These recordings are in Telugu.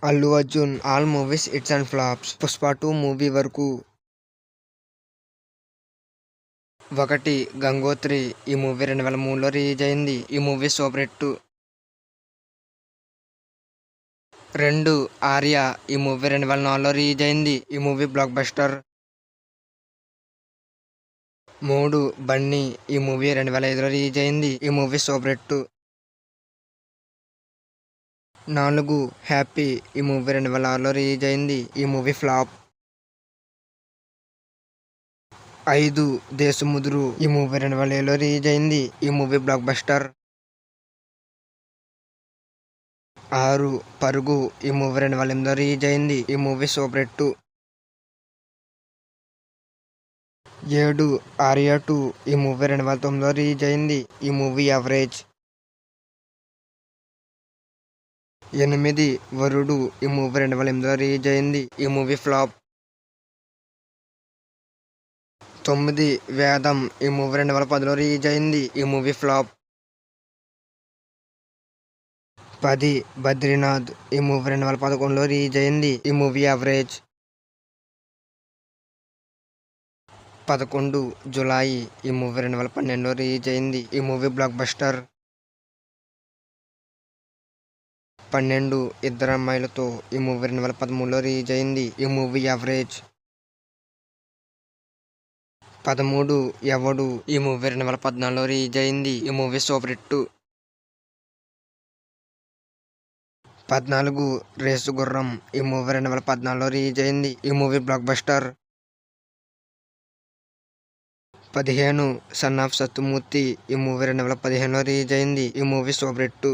Allu Arjun all movies hits and flops. Pushpa 2 movie వరకు. 1 గంగోత్రి ఈ మూవీ 2003లో రిలీజ్ అయింది. ఈ మూవీ సూపర్ హిట్. 2 ఆర్య ఈ మూవీ 2004లో రిలీజ్ అయింది. ఈ మూవీ బ్లాక్ బస్టర్. 3 బన్నీ ఈ మూవీ 2005లో రిలీజ్ అయింది. ఈ మూవీ సూపర్ హిట్. 4 హ్యాపీ ఈ మూవీ 2006లో రిలీజ్ అయింది. ఈ మూవీ ఫ్లాప్. 5 దేశముదురు ఈ మూవీ 2007లో రిలీజ్ అయింది. ఈ మూవీ బ్లాక్ బస్టర్. 6 పరుగు ఈ మూవీ 2008లో రిలీజ్ అయింది. ఈ మూవీ సూపర్ హిట్. 7 ఆర్య 2 ఈ మూవీ 2009లో రిలీజ్ అయింది. ఈ మూవీ యావరేజ్. 8 వరుడు ఈ మూవీ 2008లో రిలీజ్ అయింది. ఈ మూవీ ఫ్లాప్. 9 వేదం ఈ మూవీ 2010లో రిలీజ్ అయింది. ఈ మూవీ ఫ్లాప్. 10 బద్రీనాథ్ ఈ మూవీ 2011లో రిలీజ్ అయింది. ఈ మూవీ యావరేజ్. 11 జులై ఈ మూవీ 2012లో రిలీజ్ అయింది. ఈ మూవీ బ్లాక్ బస్టర్. 12 ఇద్దరు అమ్మాయిలతో ఈ మూవీ 2013లో రిలీజ్ అయింది. ఈ మూవీ యావరేజ్. 13 ఎవడు ఈ మూవీ 2014లో రిలీజ్ అయింది. ఈ మూవీ సూపర్ హిట్. 14 రేసు గుర్రం ఈ మూవీ 2014లో రిలీజ్ అయింది. ఈ movie block buster. 15 son of Satyamurthy ఈ మూవీ 2015లో రిలీజ్ అయింది. ఈ మూవీ సూపర్ హిట్.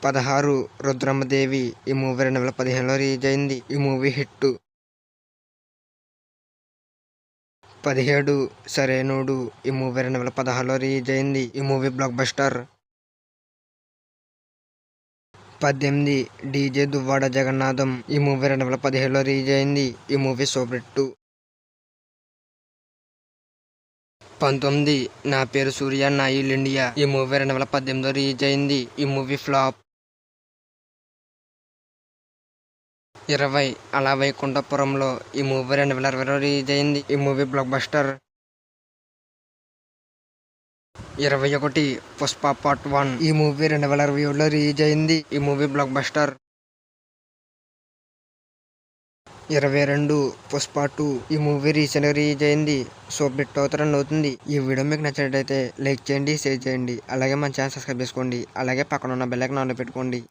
16 రుద్రమదేవి ఈ మూవీ 2015లో రిలీజ్ అయింది. ఈ మూవీ హిట్. 17 సరైనోడు ఈ మూవీ 2016లో రిలీజ్ అయింది. ఈ movie block buster. 18 DJ Duvvada Jagannatham ఈ మూవీ 2017లో రిలీజ్ అయింది. ఈ మూవీ సూపర్ హిట్. 19 నా పేరు సూర్య నా ఇల్లు ఇండియా ఈ మూవీ 2018లో రిలీజ్ అయింది. ఈ మూవీ ఫ్లాప్. 20 అలా వైకుంఠపురంలో ఈ మూవీ 2020లో రిలీజ్ అయింది. ఈ movie block buster. 21 Pushpa part 1 ఈ మూవీ 2027లో రిలీజ్ అయింది. ఈ మూవీ బ్లాక్ బస్టర్. 22 పుష్ప 2 ఈ మూవీ రీసెంట్గా రిలీజ్ అయింది. సూపర్ హిట్ అవుతుంది. ఈ వీడియో మీకు నచ్చినట్లయితే లైక్ చేయండి, షేర్ చేయండి. అలాగే మన ఛానల్ సబ్స్క్రైబ్ చేసుకోండి. అలాగే పక్కన ఉన్న బెల్ ఐకాన్ ఆన్లో పెట్టుకోండి.